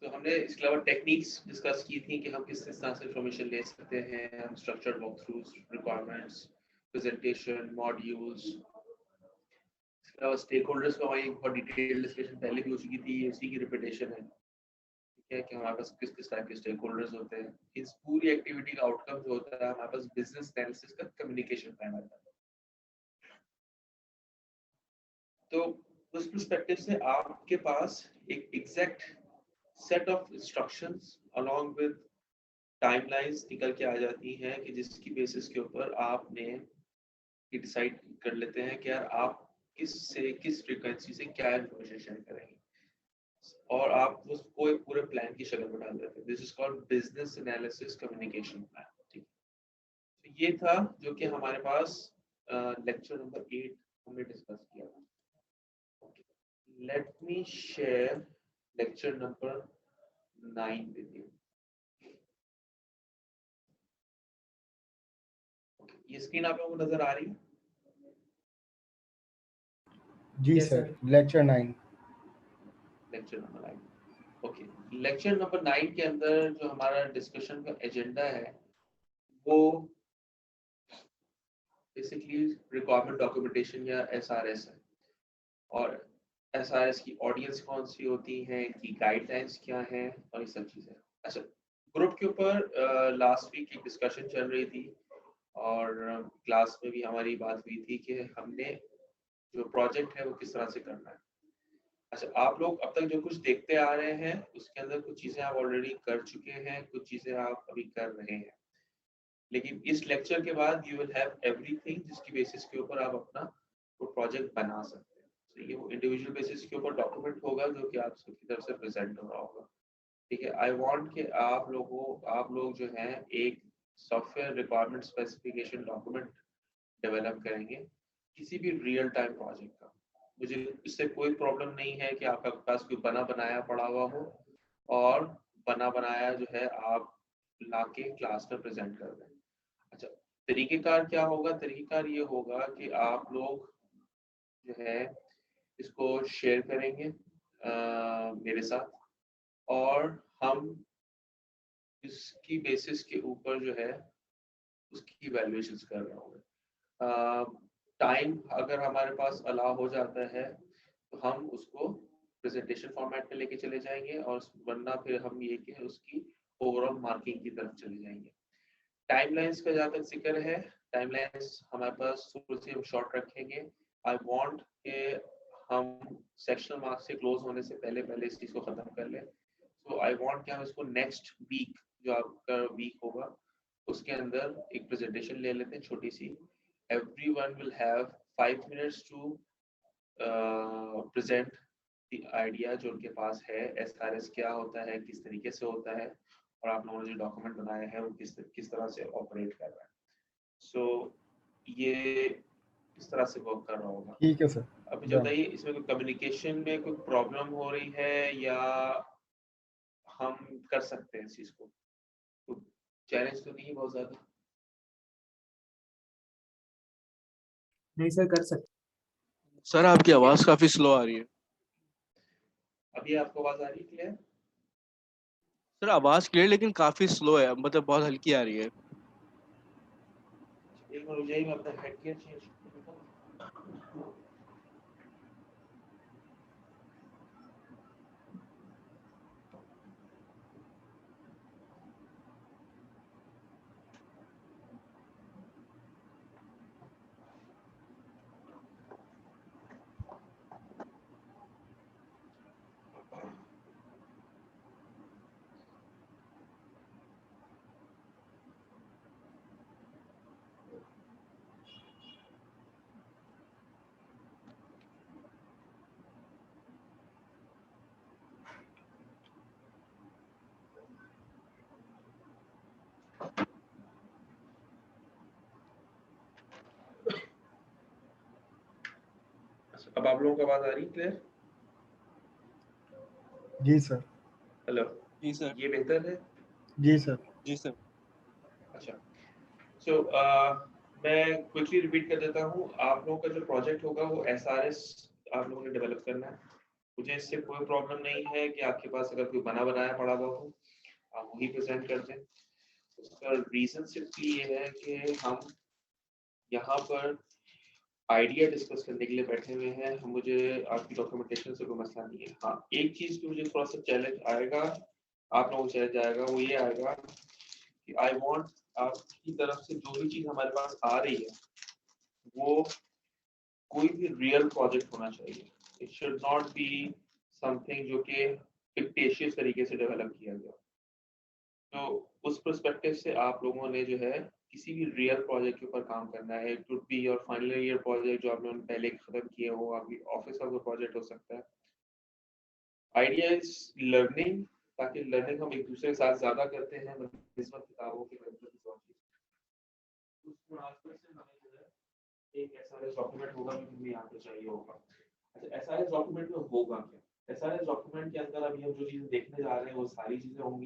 तो हमने इसके अलावा टेक्निक्स डिस्कस की थी कि हम किस तरह से इंफॉर्मेशन ले सकते हैं, हम स्ट्रक्चर्ड वॉकथ्रूज, रिक्वायरमेंट्स, प्रेजेंटेशन, मॉड्यूल्स। इसके अलावा स्टेक होल्डर्स का वही बहुत डिटेल डिस्कशन पहले भी हो चुकी थी, उसी की रिपीटेशन है। ठीक है कि हमारे पास किस किस टाइप के स्टेक होल्डर्स होते हैं। इस पूरी एक्टिविटी का आउटकम जो होता है, हमारे पास बिजनेस एनालिसिस का कम्युनिकेशन प्लान आता है। तो उस पर्सपेक्टिव से आपके पास एक exact set of instructions along with timelines निकल के आ जाती हैं कि जिसकी बेसिस के ऊपर आपने डिसाइड कर लेते हैं कि यार आप किस फ्रीक्वेंसी से क्या इन्फॉर्मेशन शेयर करेंगे, और आप उसको एक पूरे प्लान की शक्ल में डाल देते हैं। This is called business analysis communication plan. ठीक, तो ये था जो कि हमारे पास लेक्चर नंबर 8 हमने डिस्कस किया था। Let me share lecture number 9 with you. ये स्क्रीन आप लोगों को नजर आ रही है? जी sir, lecture 9। Lecture number 9, okay. Lecture number 9 के अंदर जो हमारा डिस्कशन का एजेंडा है वो बेसिकली रिक्वायरमेंट डॉक्यूमेंटेशन या एसआरएस है। और एसआरएस की ऑडियंस कौन सी होती है, इनकी गाइडलाइंस क्या है, और ये सब चीजें। अच्छा, ग्रुप के ऊपर लास्ट वीक एक डिस्कशन चल रही थी और क्लास में भी हमारी बात हुई थी कि हमने जो प्रोजेक्ट है वो किस तरह से करना है। अच्छा, आप लोग अब तक जो कुछ देखते आ रहे हैं उसके अंदर कुछ चीजें आप ऑलरेडी कर चुके हैं, कुछ चीजें आप अभी कर रहे हैं, लेकिन इस लेक्चर के बाद यू विल हैव एवरीथिंग जिसकी बेसिस के ऊपर आप अपना वो प्रोजेक्ट बना सकते हैं। तो ये वो इंडिविजुअल बेसिस के ऊपर डॉक्यूमेंट होगा जो कि आप सबकी तरफ से प्रेजेंट हो रहा होगा। ठीक है, आई वांट कि आप लोग जो हैं एक software requirement specification document develop करेंगे किसी भी रियल टाइम प्रोजेक्ट का। मुझे इससे कोई प्रॉब्लम नहीं है कि आपके पास कोई बना बनाया पड़ा हुआ हो और बना बनाया जो है आप लाके क्लास में प्रेजेंट कर दें। अच्छा, तरीकेकार क्या होगा? तरीकेकार ये होगा कि आप लोग जो है इसको शेयर करेंगे मेरे साथ, और हम इसकी बेसिस के ऊपर जो है उसकी इवैल्यूएशंस कर रहे होंगे। टाइम अगर हमारे पास अलाउ हो जाता है तो हम उसको प्रेजेंटेशन फॉर्मेट में लेके चले जाएंगे, और वरना फिर हम ये कि उसकी ओवरऑल मार्किंग की तरफ चले जाएंगे। टाइमलाइंस का जहाँ तक जिक्र है, टाइमलाइंस हमारे पास थोड़ी सी हम शॉर्ट रखेंगे। आई वांट कि हम सेक्शनल मार्क्स से क्लोज होने से पहले पहले इस चीज़ को ख़त्म कर लें। सो आई वांट कि हम इसको नेक्स्ट वीक जो आपका वीक होगा उसके अंदर एक प्रेजेंटेशन ले लेते हैं छोटी सी। Everyone will have 5 minutes to present the idea जो उनके पास है, एसआरएस क्या होता है, किस तरीके से होता है, और आप लोगों ने जो डॉक्यूमेंट बनाया है वो किस तरह से ऑपरेट कर रहा है। सो ये इस तरह से वर्क कर रहा होगा। ठीक है सर। अब मुझे बताइए, इसमें कोई कम्युनिकेशन में कोई प्रॉब्लम हो रही है या हम कर सकते हैं इस चीज को? कोई चैलेंज तो नहीं है बहुत ज्यादा? नहीं सर, कर सकते। सर आपकी आवाज काफी स्लो आ रही है। अभी आपको आवाज आ रही है क्लियर? सर आवाज क्लियर लेकिन काफी स्लो है, मतलब बहुत हल्की आ रही है। एक मिनट मुझे, मैं अपना हेडगियर चेंज करता हूं। अब आप लोगों को आवाज आ रही है क्लियर? जी सर। हेलो जी सर। ये बेहतर है? जी सर। जी सर। अच्छा, सो मैं क्विकली रिपीट कर देता हूँ। आप लोगों का जो प्रोजेक्ट होगा वो एसआरएस आप लोगों ने डेवलप करना है। मुझे इससे कोई प्रॉब्लम नहीं है कि आपके पास अगर कोई बना बनाया पड़ा हुआ हो आप वही प्रेजेंट कर दें। उसका रीजन सिर्फ ये है कि हम यहाँ पर आइडिया डिस्कस करने के लिए बैठे हुए हैं। मुझे आपकी डॉक्यूमेंटेशन से कोई मसला नहीं है। हाँ, एक चीज की मुझे थोड़ा सा चैलेंज आएगा, आप लोगों को चैलेंज आएगा, वो ये आएगा कि आई वांट आपकी तरफ से जो भी चीज हमारे पास आ रही है वो कोई भी रियल प्रोजेक्ट होना चाहिए। It should not be something जो कि फिक्टिशियस तरीके से डेवलप किया गया। तो उस पर्सपेक्टिव से आप लोगों ने जो है किसी भी रियल प्रोजेक्ट के ऊपर काम करना है। It would be your final year project जो आप लोगों ने पहले खत्म किए हो, आपकी ऑफिस का कोई प्रोजेक्ट हो सकता है। आइडिया इज लर्निंग, ताकि लर्निंग हम एक दूसरे के साथ ज्यादा करते हैं निस्बत किताबों की वजह से। उस मुनासिबत से हमें जो है एक एसआरएस डॉक्यूमेंट होगा जो हमें यहाँ पे चाहिए होगा। अच्छा, एसआरएस डॉक्यूमेंट में होगा क्या? एसआरएस डॉक्यूमेंट के अंदर अभी हम जो चीजें देखने जा रहे हैं वो सारी चीजें होंगी,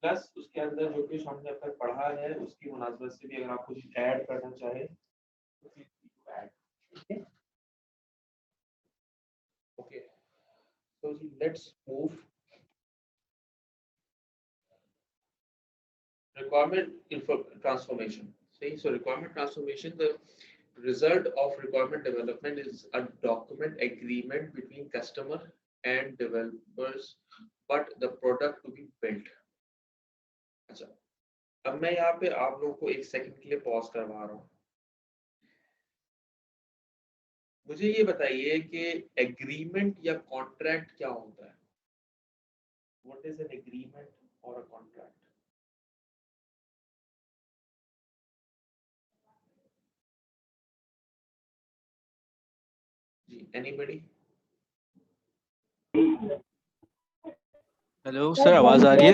प्लस उसके अंदर जो कुछ हमने अब तक पढ़ा है उसकी मुनासबत से भी अगर आप कुछ ऐड करना चाहें तो feel free to add. Okay? Okay. So let's move. Transformation. See, so requirement transformation, the result of requirement development is a document agreement between customer and developers, but the product to be built. अच्छा, अब मैं यहाँ पे आप लोगों को एक second के लिए पॉज करवा रहा हूँ। मुझे ये बताइए कि एग्रीमेंट या कॉन्ट्रैक्ट क्या होता है? What is an agreement or a contract? जी, एनीबॉडी? हेलो सर, आवाज आ रही है?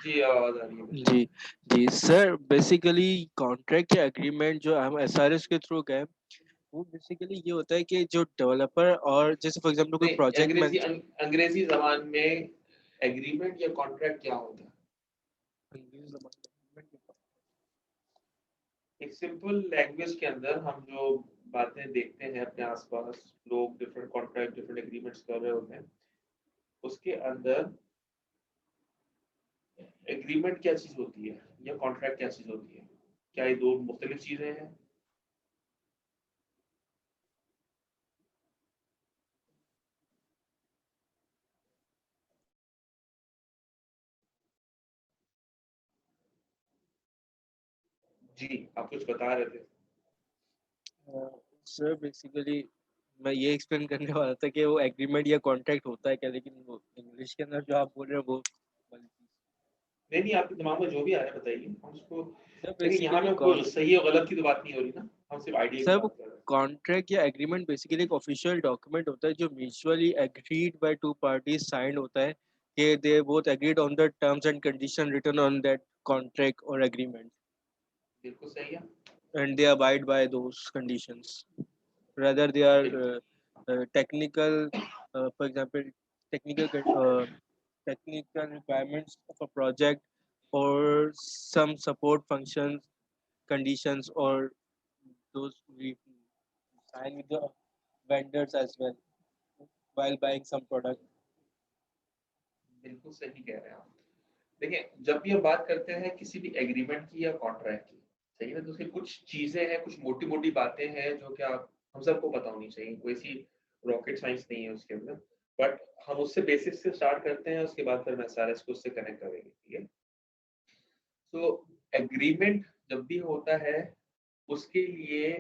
जी, आवाज आ रही है। जी जी सर, बेसिकली कॉन्ट्रैक्ट या एग्रीमेंट जो हम एसआरएस के थ्रू गए, वो बेसिकली ये होता है कि जो डेवलपर और जैसे फॉर एग्जांपल कोई नहीं, प्रोजेक्ट में अंग्रेजी जबान में एग्रीमेंट या कॉन्ट्रैक्ट क्या होता है? एक सिंपल लैंग्वेज के अंदर हम जो बातें देखते हैं अपने आसपास, लोग डिफरेंट कॉन्ट्रैक्ट डिफरेंट एग्रीमेंट्स कर रहे होते हैं, उसके अंदर एग्रीमेंट क्या चीज होती है या कॉन्ट्रैक्ट क्या चीज होती है? क्या ये दो मुख्तलिफ चीजें हैं? जी, आप कुछ बता रहे थे। सर बेसिकली मैं ये एक्सप्लेन करने वाला था कि वो एग्रीमेंट या कॉन्ट्रैक्ट होता है क्या, लेकिन वो इंग्लिश के अंदर जो आप बोल रहे हैं वो नहीं, आपके दिमाग में जो भी आ रहा है बताइए, हम उसको। सर देखिए, यहाँ बेसिकली में कोई सही और गलत की तो बात नहीं हो रही ना, हम सिर्फ आइडिया की सर बात कर रहे हैं। कॉन्ट्रैक्ट या एग्रीमेंट बेसिकली एक ऑफिशियल डॉक्यूमेंट होता है जो mutually agreed by two parties signed होता है कि they both agreed on the terms and condition written on that contract और एग्रीमेंट बिल्कुल सही है। and they abide by those conditions. Rather they are technical, for example, technical technical requirements of a project or some support functions, conditions, or those we sign with the vendors as well while buying some product. बिल्कुल सही कह रहे हैं आप। देखिए, जब भी हम बात करते हैं किसी भी एग्रीमेंट की या कॉन्ट्रैक्ट की, सही है, तो उसकी कुछ चीजें हैं, कुछ मोटी मोटी बातें हैं जो कि आप हम सबको पता होनी चाहिए। कोई सी रॉकेट साइंस नहीं है उसके अंदर, बट हम उससे बेसिक्स से स्टार्ट करते हैं, उसके बाद फिर मैं सारे इसको उससे कनेक्ट करेंगे, ठीक है? तो एग्रीमेंट जब भी होता है उसके लिए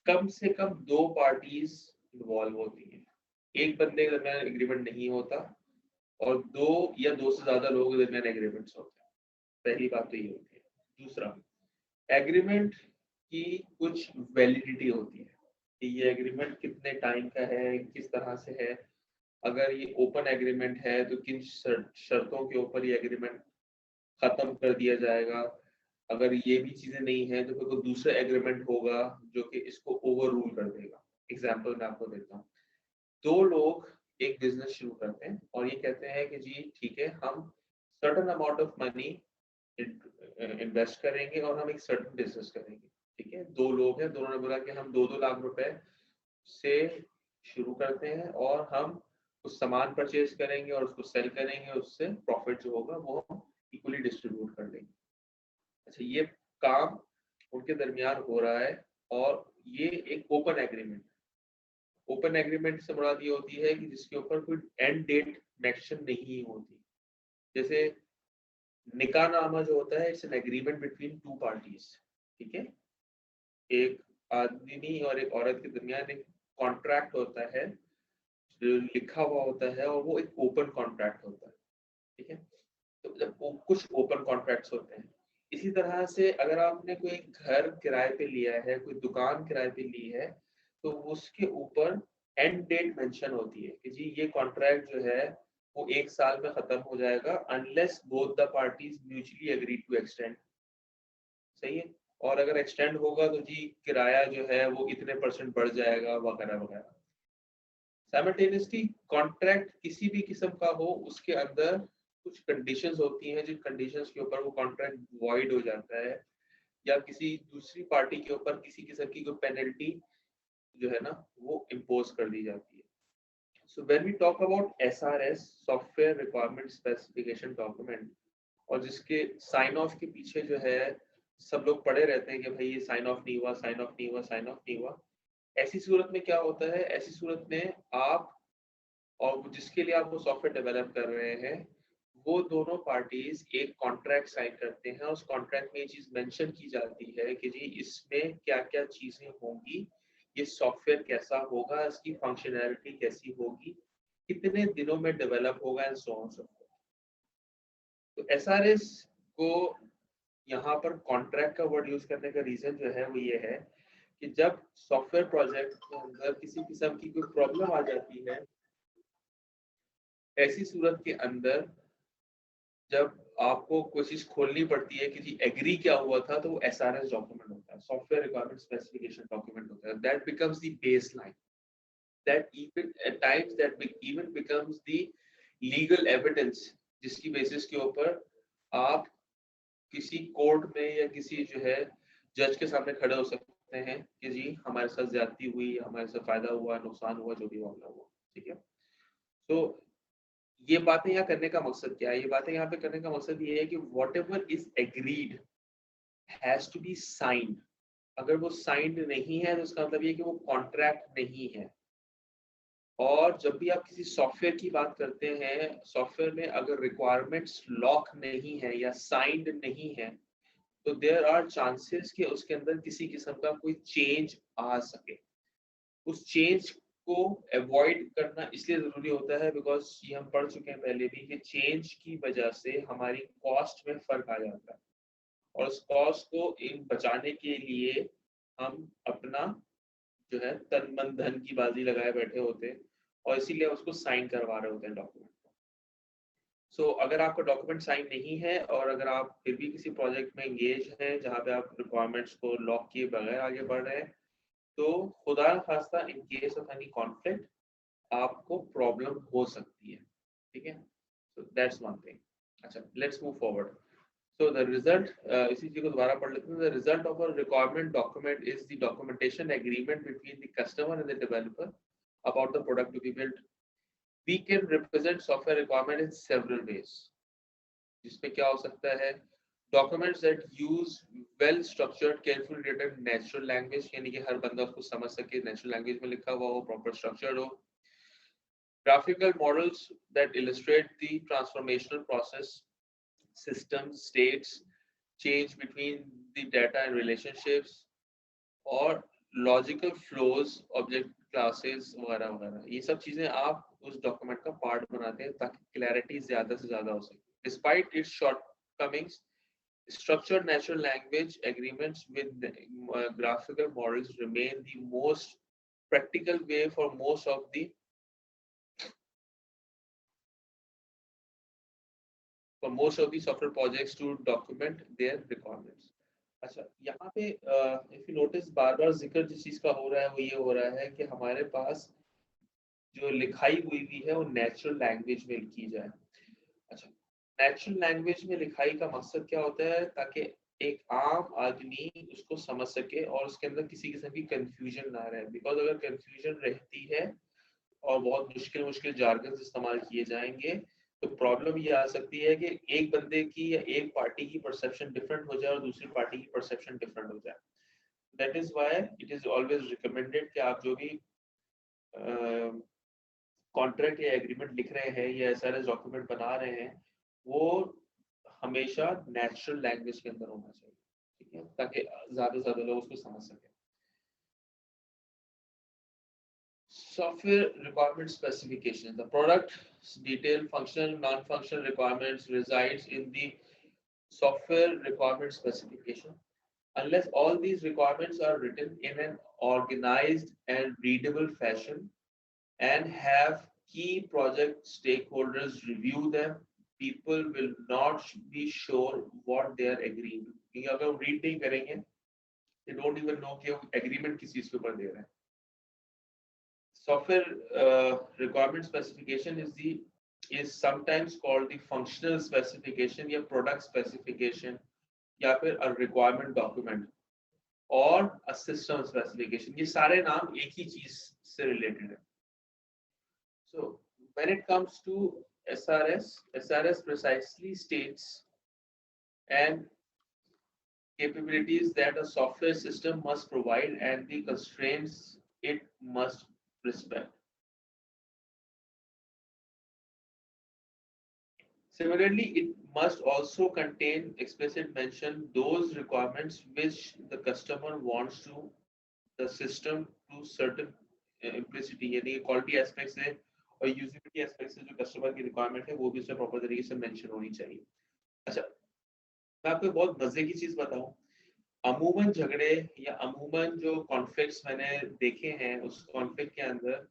कम से कम दो पार्टीज इन्वॉल्व होती हैं। एक बंदे के दरमियान एग्रीमेंट नहीं होता और दो या दो से ज्यादा लोगों के दरमियान एग्रीमेंट्स होते हैं। पहली बात तो ये होती है। दूसरा, एग्रीमेंट की कुछ वैलिडिटी होती है कि ये एग्रीमेंट कितने टाइम का है, किस तरह से है। अगर ये ओपन एग्रीमेंट है तो किन शर्तों के ऊपर ये एग्रीमेंट खत्म कर दिया जाएगा। अगर ये भी चीजें नहीं है तो फिर कोई दूसरा एग्रीमेंट होगा जो कि इसको ओवर रूल कर देगा। एग्जाम्पल मैं आपको देता हूँ। दो लोग एक बिजनेस शुरू करते हैं और ये कहते हैं कि जी ठीक है, हम certain amount of money invest करेंगे और हम एक सर्टन बिजनेस करेंगे। ठीक है, दो लोग हैं, दोनों ने बोला कि हम 2-2 लाख रुपए से शुरू करते हैं और हम कुछ सामान परचेज करेंगे और उसको सेल करेंगे, उससे प्रॉफिट जो होगा वो हम इक्वली डिस्ट्रीब्यूट कर देंगे। अच्छा, ये काम उनके दरमियान हो रहा है और ये एक ओपन एग्रीमेंट से मुराद ये होती है कि जिसके ऊपर कोई एंड डेट मेंशन नहीं होती। जैसे निकाहनामा जो होता है, it's an agreement between two parties, ठीक है। एक आदमी और एक औरत के दरमियान एक कॉन्ट्रैक्ट होता है जो लिखा हुआ होता है और वो एक ओपन कॉन्ट्रैक्ट होता है, ठीक है। तो जब कुछ ओपन कॉन्ट्रैक्ट्स होते हैं, इसी तरह से अगर आपने कोई घर किराए पे लिया है, कोई दुकान किराए पे ली है, तो उसके ऊपर एंड डेट मेंशन होती है कि जी ये कॉन्ट्रैक्ट जो है वो 1 साल में खत्म हो जाएगा unless both the parties mutually agree to extend. सही है। और अगर एक्सटेंड होगा तो जी किराया जो है वो इतने % बढ़ जाएगा वगैरह वगैरह। साइमल्टेनियसली कॉन्ट्रैक्ट किसी भी किस्म का हो, उसके अंदर कुछ कंडीशंस होती हैं जिन कंडीशंस के ऊपर वो कॉन्ट्रैक्ट वॉइड हो जाता है या किसी दूसरी पार्टी के ऊपर किसी किस्म की कोई पेनल्टी जो है ना वो इम्पोज कर दी जाती है। So when we talk about SRS, software requirement specification document, और जिसके साइन ऑफ के पीछे जो है सब लोग पड़े रहते हैं कि भाई ये साइन ऑफ नहीं हुआ, साइन ऑफ नहीं हुआ, साइन ऑफ नहीं हुआ। ऐसी सूरत में क्या होता है, ऐसी सूरत में आप और जिसके लिए आप वो सॉफ्टवेयर डेवलप कर रहे हैं, वो दोनों पार्टीज एक कॉन्ट्रैक्ट साइन करते हैं। उस कॉन्ट्रैक्ट में ये चीज मेंशन की जाती है कि जी इसमें क्या क्या चीजें होंगी, ये सॉफ्टवेयर कैसा होगा, इसकी फंक्शनैलिटी कैसी होगी, कितने दिनों में डेवलप होगा and so on so fourth. तो SRS को यहाँ पर कॉन्ट्रैक्ट का वर्ड यूज करने का रीजन जो है वो ये है कि जब सॉफ्टवेयर प्रोजेक्ट के अंदर किसी किस्म की कोई प्रॉब्लम आ जाती है, ऐसी सूरत के अंदर जब आपको कोई चीज खोलनी पड़ती है कि जी एग्री क्या हुआ था, तो वो SRS डॉक्यूमेंट होता है, सॉफ्टवेयर रिक्वायरमेंट स्पेसिफिकेशन डॉक्यूमेंट होता है। That becomes the baseline, that even at times that even becomes the legal evidence, जिसकी बेसिस के ऊपर आप किसी कोर्ट में या किसी जो है जज के सामने खड़े हो सकते हैं कि जी हमारे साथ ज्यादती हुई, हमारे साथ फायदा हुआ, नुकसान हुआ, जो भी मामला हुआ, ठीक है। तो ये बातें यहाँ करने का मकसद क्या है, ये बातें यहाँ पे करने का मकसद ये है कि whatever is agreed has to be signed. अगर वो साइंड नहीं है तो उसका मतलब ये कि वो कॉन्ट्रैक्ट नहीं है। और जब भी आप किसी सॉफ्टवेयर की बात करते हैं, सॉफ्टवेयर में अगर रिक्वायरमेंट्स लॉक नहीं है या साइंड नहीं है, तो देयर आर चांसेस कि उसके अंदर किसी किस्म का कोई चेंज आ सके। उस चेंज को अवॉइड करना इसलिए जरूरी होता है बिकॉज ये हम पढ़ चुके हैं पहले भी कि चेंज की वजह से हमारी कॉस्ट में फर्क आ जाता है, और उस कॉस्ट को इन बचाने के लिए हम अपना जो है तन मन धन की बाजी लगाए बैठे होते हैं और इसीलिए उसको साइन करवा रहे होते हैं डॉक्यूमेंट। सो अगर आपका डॉक्यूमेंट साइन नहीं है और अगर आप फिर भी किसी प्रोजेक्ट में एंगेज हैं जहाँ पे आप रिक्वायरमेंट्स को लॉक किए बगैर आगे बढ़ रहे हैं, तो खुदा न खास्ता in case of any conflict आपको प्रॉब्लम हो सकती है, ठीक है। So that's one thing. अच्छा, let's move forward. So the result, इसी चीज को दोबारा पढ़ लेते हैं। The result of a requirement document is the documentation agreement between the customer and the developer about the product to be built. We can represent software requirement in several ways, जिसमें क्या हो सकता है, documents that use well structured carefully written natural language, यानी कि हर बंदा उसको समझ सके, natural language में लिखा हुआ हो, proper structured हो। Graphical models that illustrate the transformational process, systems, states, change between the data and relationships, और लॉजिकल फ्लोज, ऑब्जेक्ट क्लासेस वगैरह वगैरह, ये सब चीजें आप उस डॉक्यूमेंट का पार्ट बनाते हैं ताकि क्लैरिटी ज्यादा से ज्यादा हो सके। Despite it's shortcomings, structured natural language agreements with graphical models remain the most practical way for most of the software projects to document their requirements। अच्छा, यहाँ पे इफ यू नोटिस बार बार जिक्र जिस चीज का हो रहा है वो ये हो रहा है कि हमारे पास जो लिखाई हुई है वो नेचुरल लैंग्वेज में की जाए। अच्छा, नेचुरल लैंग्वेज में लिखाई का मकसद क्या होता है, ताकि एक आम आदमी उसको समझ सके और उसके अंदर किसी किस्म की कंफ्यूजन ना रहे, बिकॉज अगर कंफ्यूजन रहती है और बहुत मुश्किल मुश्किल जार्गन्स इस्तेमाल किए जाएंगे तो प्रॉब्लम ये आ सकती है कि एक बंदे की या एक पार्टी की परसेप्शन डिफरेंट हो जाए और दूसरी पार्टी की परसेप्शन डिफरेंट हो जाए। That is why it is always recommended कि आप जो भी कॉन्ट्रैक्ट या एग्रीमेंट लिख रहे हैं या एसआरएस डॉक्यूमेंट बना रहे हैं वो हमेशा नेचुरल लैंग्वेज के अंदर होना चाहिए, ठीक है, ताकि ज्यादा से ज्यादा लोग उसको समझ सकें। Software requirement specification. The product's detailed functional, non-functional requirements resides in the software requirement specification. Unless all these requirements are written in an organized and readable fashion and have key project stakeholders review them, people will not be sure what they are agreeing to. क्योंकि अगर हम read नहीं करेंगे, they don't even know कि हम agreement किस चीज के ऊपर दे रहे हैं। Software requirement specification is sometimes called the functional specification या product specification या फिर a requirement document और a system specification। ये सारे नाम एक ही चीज से related है। So when it comes to SRS precisely states and capabilities that a software system must provide and the constraints it must respect. Similarly, it must also contain explicit mention those requirements which the customer wants to the system to certain implicity, यानी quality aspects है और usability aspects है जो customer की requirement है वो भी उसमें proper तरीके से mention होनी चाहिए। अच्छा, मैं आपको बहुत मजे की चीज बताऊं, अमूमन झगड़े या अमूमन जो कॉन्फ्लिक्ट्स मैंने देखे हैं उस कॉन्फ्लिक्ट के अंदर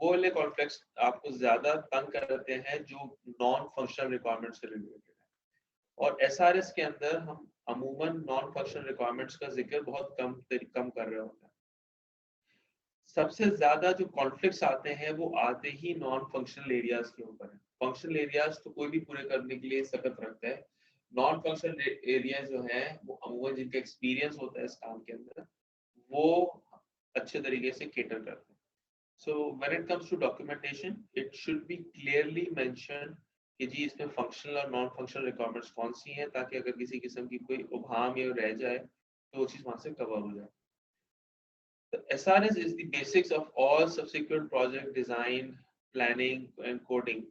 वो वाले कॉन्फ्लिक्ट्स आपको ज्यादा तंग करते हैं जो नॉन फंक्शनल रिक्वायरमेंट से रिलेटेड है। और एसआरएस के अंदर हम अमूमन नॉन फंक्शनल रिक्वायरमेंट्स का जिक्र बहुत कम कर रहे होते हैं। सबसे ज्यादा जो कॉन्फ्लिक्ट्स आते हैं वो आते ही नॉन फंक्शनल एरियाज के ऊपर है। फंक्शनल एरियाज तो कोई भी पूरे करने के लिए सख्त रखता है, नॉन फंक्शनल एरिया जो है वो अमूमन जिनका एक्सपीरियंस होता है इस काम के अंदर वो अच्छे तरीके से केटर करते हैं। So when it comes to documentation it should be clearly mention कि जी इसमें फंक्शनल और नॉन फंक्शनल रिक्वायरमेंट्स कौन सी हैं, ताकि अगर किसी किस्म की कोई उभाम या रह जाए तो वो चीज वहां से कवर हो जाए। The SRS is the basics of all subsequent project design, planning and coding,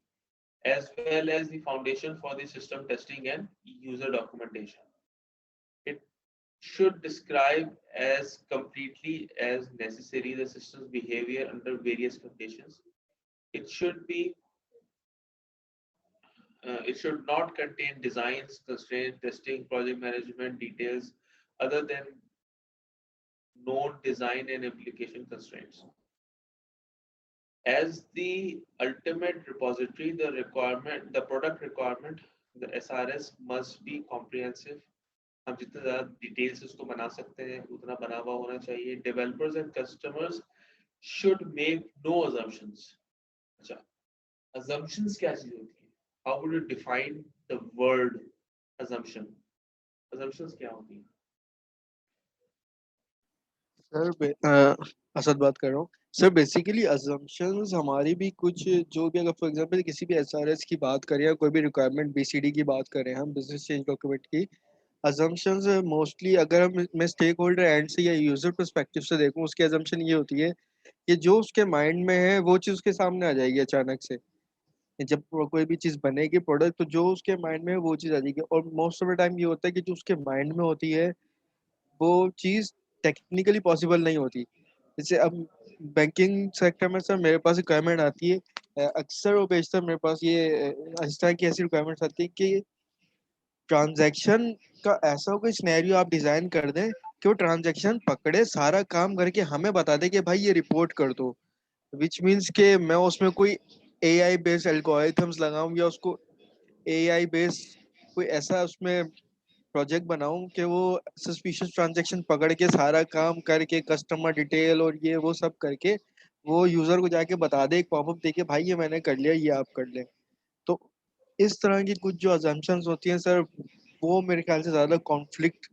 as well as the foundation for the system testing and user documentation. It should describe as completely as necessary the system's behavior under various conditions. It should be it should not contain designs, constraints, testing, project management details other than known design and application constraints. As the ultimate repository, the product requirement, the SRS must be comprehensive. हम जितना ज़्यादा details उसको बना सकते हैं उतना बना हुआ होना चाहिए। Developers and customers should make no assumptions. अच्छा, assumptions क्या चीज़ होती है? How would you define the word assumption? Assumptions क्या होती है? सर असद बात कर रहा हूँ। सर बेसिकली अजम्पशंस हमारी भी कुछ जो भी अगर फॉर एग्जांपल किसी भी एसआरएस की बात करें या कोई भी रिक्वायरमेंट बीसीडी की बात करें हम बिजनेस चेंज डॉक्यूमेंट की, अजम्पशंस मोस्टली अगर हम मैं स्टेक होल्डर एंड से या यूजर पर्सपेक्टिव से देखूं उसकी अजम्पशन ये होती है कि जो उसके माइंड में है वो चीज़ उसके सामने आ जाएगी अचानक से। जब कोई भी चीज़ बनेगी प्रोडक्ट तो जो उसके माइंड में है वो चीज़ आ जाएगी, और मोस्ट ऑफ द टाइम ये होता है कि जो उसके माइंड में होती है वो चीज़ टेक्निकली पॉसिबल नहीं होती। जैसे अब बैंकिंग सेक्टर में सर मेरे पास रिक्वायरमेंट आती है अक्सर और बेशतर मेरे पास ये इस तरह की ऐसी रिक्वायरमेंट्स आती है कि ट्रांजैक्शन का ऐसा कोई सिनेरियो आप डिजाइन कर दें कि वो ट्रांजैक्शन पकड़े सारा काम करके हमें बता दे कि भाई ये रिपोर्ट कर दो, विच मीन्स के मैं उसमें कोई एआई बेस्ड एल्गोरिथम्स लगाऊं या उसको एआई बेस्ड कोई ऐसा उसमें प्रोजेक्ट बनाऊं कि वो सस्पिशियस ट्रांजैक्शन पकड़ के सारा काम करके कस्टमर डिटेल और ये वो सब करके वो यूजर को जाके बता दे, एक पॉपअप देके भाई ये मैंने कर लिया ये आप कर लें। तो इस तरह की कुछ जो अजम्पशंस होती हैं सर वो मेरे ख्याल से ज़्यादा कॉन्फ्लिक्ट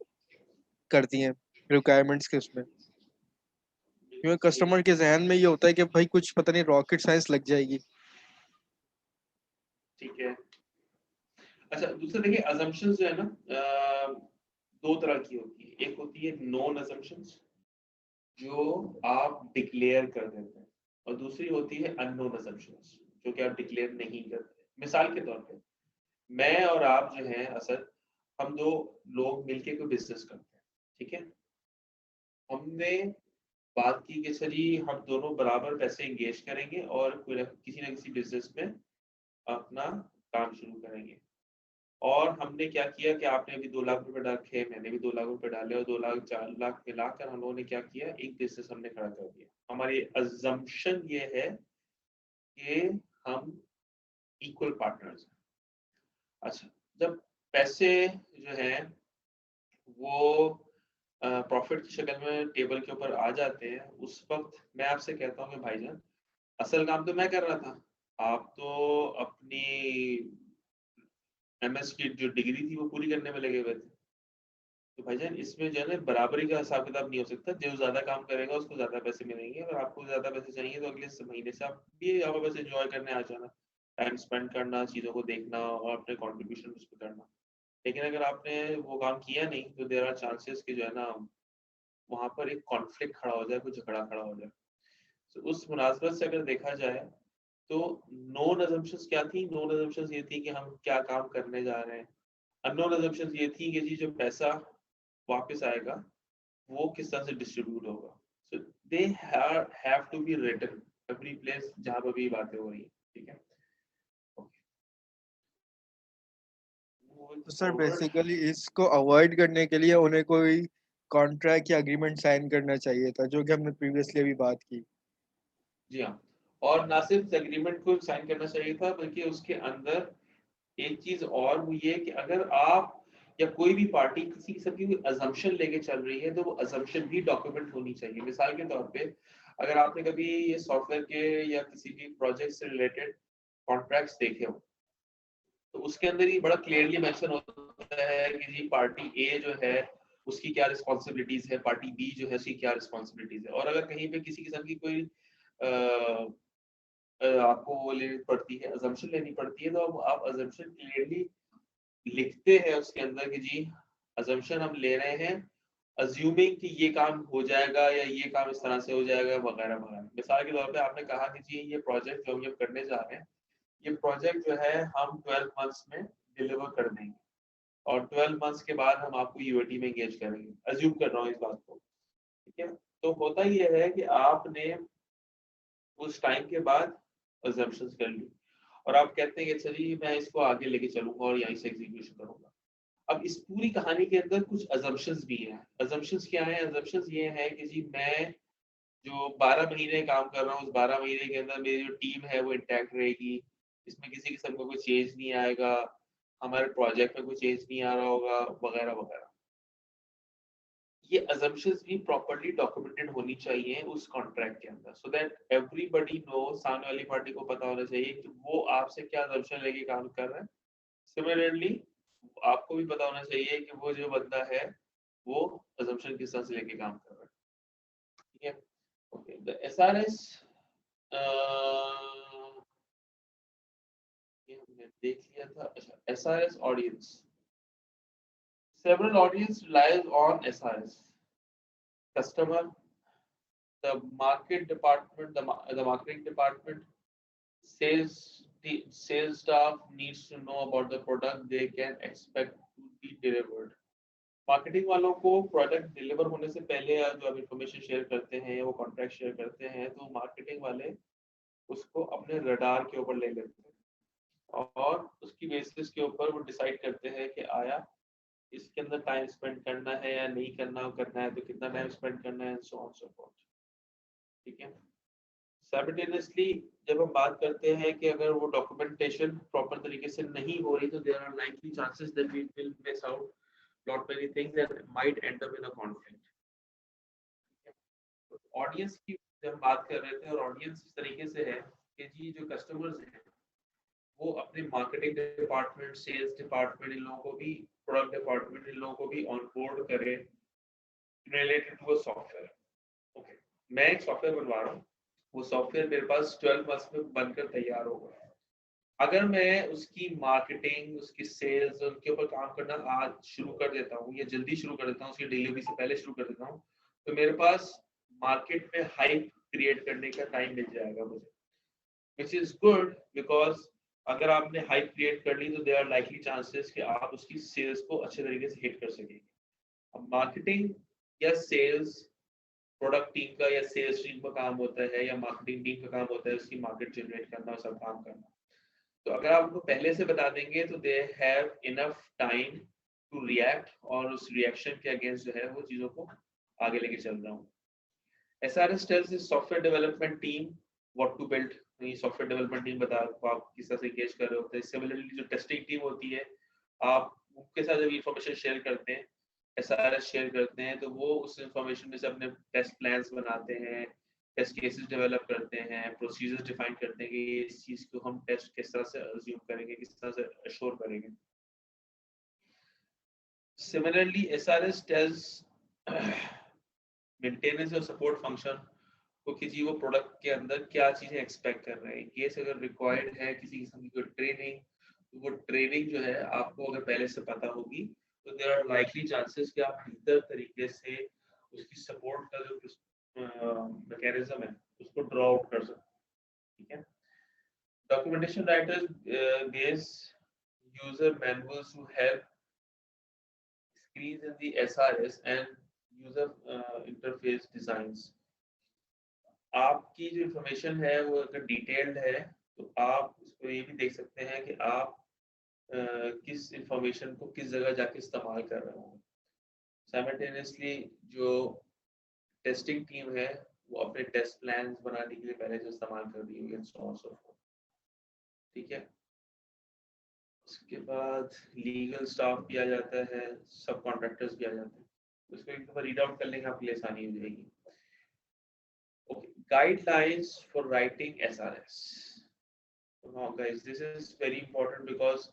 करती हैं रिक्वायरमेंट्स के उसमें, क्योंकि कस्टमर के जहन में ये होता है कि भाई कुछ पता नहीं रॉकेट साइंस लग जाएगी। ठीक है। अच्छा, दूसरा देखिए, assumptions जो है ना, दो तरह की होती है। एक होती है नॉन assumptions, जो आप डिक्लेयर कर देते हैं, और दूसरी होती है अननोन assumptions, जो कि आप डिक्लेयर नहीं करते। मिसाल के तौर पे, मैं और आप जो हैं असद, हम दो लोग मिलके कोई बिजनेस करते हैं, ठीक है। हमने बात की कि सर जी हम दोनों बराबर पैसे इंगेज करेंगे और किसी ना किसी बिजनेस में अपना काम शुरू करेंगे। और हमने क्या किया कि आपने भी 2 लाख रुपए रखे, मैंने भी 2 लाख रुपए डाले, और 2 लाख 4 लाख मिलाकर हम लोगों ने क्या किया, एक बिजनेस हमने खड़ा कर दिया। हमारी अजम्पशन ये है कि हम इक्वल पार्टनर्स हैं। अच्छा, जब पैसे जो हैं वो प्रॉफिट की शक्ल में टेबल के ऊपर आ जाते हैं, उस वक्त मैं आपसे कहता हूँ कि भाईजान, असल काम तो मैं कर रहा था, आप तो अपनी एमएस की जो डिग्री थी वो पूरी करने में लगे हुए थे। तो भाईजान इसमें जो है ना, बराबरी का हिसाब किताब नहीं हो सकता। जो ज्यादा काम करेगा उसको ज्यादा पैसे मिलेंगे, अगर आपको ज्यादा पैसे चाहिए तो अगले महीने से आप भी यहाँ पर बस एंजॉय करने आ जाना, टाइम स्पेंड करना, चीजों को देखना और अपने कंट्रीब्यूशन उस पर करना। लेकिन अगर आपने वो काम किया नहीं तो देयर आर चांसेस कि जो है ना, वहां पर एक कॉन्फ्लिक्ट खड़ा हो जाए, कुछ झगड़ा खड़ा हो जाए। तो उस मुनासबत से अगर देखा जाए तो नोन अजम्पशंस क्या थी? नोन अजम्पशंस ये थी कि हम क्या काम करने जा रहे हैं। अननोन अजम्पशंस ये थी कि जी जो पैसा वापस आएगा वो किस तरह से डिस्ट्रीब्यूट होगा। So they have to be written every place जहां पर भी बातें हो रही है, ठीक है। तो सर बेसिकली इसको अवॉइड करने के लिए उन्हें कोई कॉन्ट्रैक्ट या एग्रीमेंट साइन करना चाहिए था, जो कि हमने प्रीवियसली अभी बात की। जी हाँ, और ना सिर्फ एग्रीमेंट को साइन करना चाहिए था, बल्कि उसके अंदर एक चीज और हुई है कि अगर आप या कोई भी पार्टी किसी किस्म की कोई अजम्पशन लेके चल रही है तो वो अजम्पशन भी डॉक्यूमेंट होनी चाहिए। मिसाल के तौर पे, अगर आपने कभी ये सॉफ्टवेयर के या किसी भी प्रोजेक्ट से रिलेटेड कॉन्ट्रैक्ट्स देखे हो, तो उसके अंदर ही बड़ा क्लियरली मेंशन होता है कि जी पार्टी ए जो है उसकी क्या रिस्पॉन्सिबिलिटीज है, पार्टी बी जो है उसकी क्या रिस्पॉन्सिबिलिटीज है। और अगर कहीं पे किसी किस्म की कोई आपको वो लेनी पड़ती है, अजम्पशन लेनी पड़ती है, तो अब आप अजम्पशन क्लियरली लिखते हैं उसके अंदर कि जी अजम्पशन हम ले रहे हैं, अज्यूमिंग कि ये काम हो जाएगा या ये काम इस तरह से हो जाएगा वगैरह वगैरह। मिसाल के तौर पे आपने कहा कि जी ये प्रोजेक्ट जो हम ये करने जा रहे हैं, ये प्रोजेक्ट जो है हम 12 मंथ्स में डिलीवर कर देंगे, और 12 मंथ्स के बाद हम आपको यूएटी में एंगेज करेंगे। अज्यूम कर रहा हूँ इस बात को, ठीक है। तो होता ये है कि आपने उस टाइम के बाद अजम्पशंस कर ली, और आप कहते हैं कि चलिए मैं इसको आगे लेके चलूंगा और यहीं से एग्जीक्यूशन करूंगा। अब इस पूरी कहानी के अंदर कुछ अजम्पशंस भी हैं। अजम्पशंस क्या है? अजम्पशंस ये है कि जी मैं जो 12 महीने काम कर रहा हूँ, उस 12 महीने के अंदर मेरी जो टीम है वो इंटैक्ट रहेगी, इसमें किसी किस्म का कोई चेंज नहीं आएगा, हमारे प्रोजेक्ट में कोई चेंज नहीं आ रहा होगा वगैरह वगैरह। ये assumptions भी प्रॉपर्ली डॉक्यूमेंटेड होनी चाहिए उस कॉन्ट्रैक्ट के अंदर, सो दैट एवरीबडी नो, सामने वाली पार्टी को पता होना चाहिए कि वो आपसे क्या assumption लेके काम कर रहा है। सिमिलरली आपको भी पता होना चाहिए कि वो जो बंदा है वो assumption किस तरह से लेके काम कर रहा है, ठीक है। ओके, द एसआरएस ये हमने देख लिया था। अच्छा, SRS audience, several audience relies on SRS. Customer, the market department, the marketing department, sales staff needs to know about the product they can expect to be delivered. Marketing वालों को product deliver होने से पहले जो आप information share करते हैं या वो कॉन्ट्रैक्ट शेयर करते हैं, तो मार्केटिंग वाले उसको अपने रडार के ऊपर ले लेते हैं और उसकी बेसिस के ऊपर वो डिसाइड करते हैं कि आया इसके अंदर टाइम स्पेंड करना है या नहीं करना है तो कितना टाइम स्पेंड करना है, सो ऑन सो फोर्थ, ठीक है। साइमल्टेनियसली जब हम बात करते हैं कि अगर वो डॉक्यूमेंटेशन प्रॉपर तरीके से नहीं हो रही, तो there are likely chances that we will miss out lot many things that might end up in a conflict. Audience की जब हम बात कर रहे थे, और ऑडियंस इस तरीके से है कि जी जो कस्टमर्स हैं वो अपने मार्केटिंग डिपार्टमेंट, सेल्स डिपार्टमेंट, इन लोगों को भी, प्रोडक्ट डिपार्टमेंट, इन लोगों को भी ऑन बोर्ड करे related to a software. Okay, मैं एक सॉफ्टवेयर बनवा रहा हूँ, वो सॉफ्टवेयर मेरे पास 12 months में बनकर तैयार होगा। अगर मैं उसकी मार्केटिंग, उसकी सेल्स, उनके ऊपर काम करना आज शुरू कर देता हूँ या जल्दी शुरू कर देता हूँ, उसकी डिलीवरी से पहले शुरू कर देता हूँ, तो मेरे पास मार्केट में हाइप क्रिएट करने का टाइम मिल जाएगा मुझे, विच इज गुड बिकॉज अगर आपने हाइप क्रिएट कर ली तो देयर आर लाइकली चांसेस कि आप उसकी सेल्स को अच्छे तरीके से हिट कर सकेंगे। अब मार्केटिंग या सेल्स प्रोडक्ट टीम का या सेल्स टीम का काम होता है या मार्केटिंग टीम का काम होता है उसकी मार्केट जनरेट करना और सब काम करना। तो अगर आप उनको पहले से बता देंगे तो they have enough time to react और उस रिएक्शन के अगेंस्ट जो है वो चीज़ों को आगे लेके चल रहा हूँ। SRS tells the software development team what to build। ये सॉफ्टवेयर डेवलपमेंट टीम बता आप किस तरह से एंगेज कर रहे होते हैं। सिमिलरली जो टेस्टिंग टीम होती है, आप उनके साथ जब इंफॉर्मेशन शेयर करते हैं, SRS शेयर करते हैं, तो वो उस इंफॉर्मेशन में से अपने टेस्ट प्लान्स बनाते हैं, टेस्ट केसेस डेवलप करते हैं, प्रोसीजर्स डिफाइन करते हैं कि इस चीज को हम टेस्ट किस तरह से अज्यूम करेंगे, किस तरह से अश्योर करेंगे। Similarly, SRS tells मेंटेनेंस और सपोर्ट फंक्शन को कि जी वो प्रोडक्ट के अंदर क्या चीजें एक्सपेक्ट कर रहे हैं। केस अगर रिक्वायर्ड है किसी किस्म की कोई ट्रेनिंग, तो वो ट्रेनिंग जो है आपको अगर पहले से पता होगी तो देयर आर लाइकली चांसेस कि आप बेहतर तरीके से उसकी सपोर्ट का जो मैकेनिज्म है उसको ड्रॉ आउट कर सकते हैं। ठीक है, documentation writers base user manuals to help screens in the SRS and user interface designs। आपकी जो इंफॉर्मेशन है वो अगर डिटेल्ड है तो आप इसको ये भी देख सकते हैं कि आप किस इंफॉर्मेशन को किस जगह जाके इस्तेमाल कर रहे हो। साइमल्टेनियसली जो टेस्टिंग टीम है वो अपने टेस्ट प्लान्स बनाने के लिए पहले से इस्तेमाल कर रही होगी and so on so fourth. ठीक है, उसके बाद लीगल स्टाफ भी आ जाता है, सब कॉन्ट्रैक्टर्स भी आ जाते हैं। उसको एक दफा रीड आउट कर लेंगे, आपके लिए आसानी हो जाएगी। Okay, guidelines for writing SRS। Now guys, this is very important because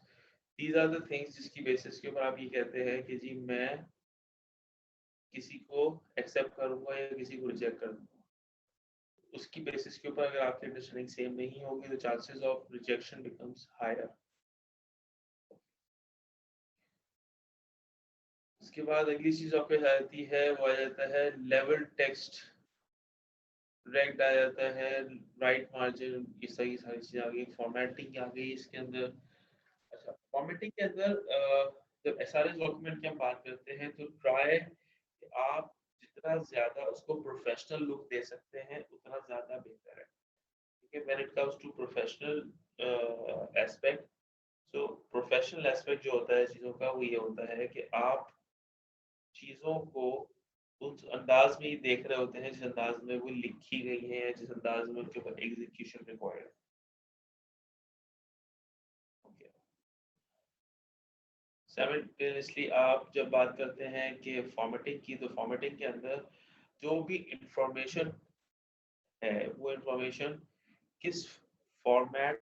these are the things जिसकी बेसिस के ऊपर आप ये कहते हैं कि जी मैं किसी को एक्सेप्ट करूंगा या किसी को रिजेक्ट करूंगा। उसकी बेसिस के ऊपर अगर आपकी अंडरस्टैंडिंग सेम नहीं होगी तो chances of rejection becomes higher. उसके बाद अगली चीज आपको आती है वो आ जाता है लेवल टेक्स्ट रेक्ट आ जाता है, राइट मार्जिन, ये सही सारी चीजें आ गई। फॉर्मेटिंग आ गई इसके अंदर। अच्छा, फॉर्मेटिंग के अंदर जब SRS डॉक्यूमेंट की हम बात करते हैं तो ट्राई आप जितना ज्यादा उसको प्रोफेशनल लुक दे सकते हैं उतना ज्यादा बेहतर है। ठीक है, when it comes to professional aspect, so professional aspect जो होता है चीजों का वो ये होता है कि आप चीजों को उस अंदाज में ही देख रहे होते हैं जिस अंदाज में वो लिखी गई है या जिस अंदाज में उनके ऊपर एग्जीक्यूशन रिक्वायर्ड है। साइमल्टेनियसली आप जब बात करते हैं कि फॉर्मेटिंग की, तो फॉर्मेटिंग के अंदर जो भी इंफॉर्मेशन है वो इंफॉर्मेशन किस फॉर्मेट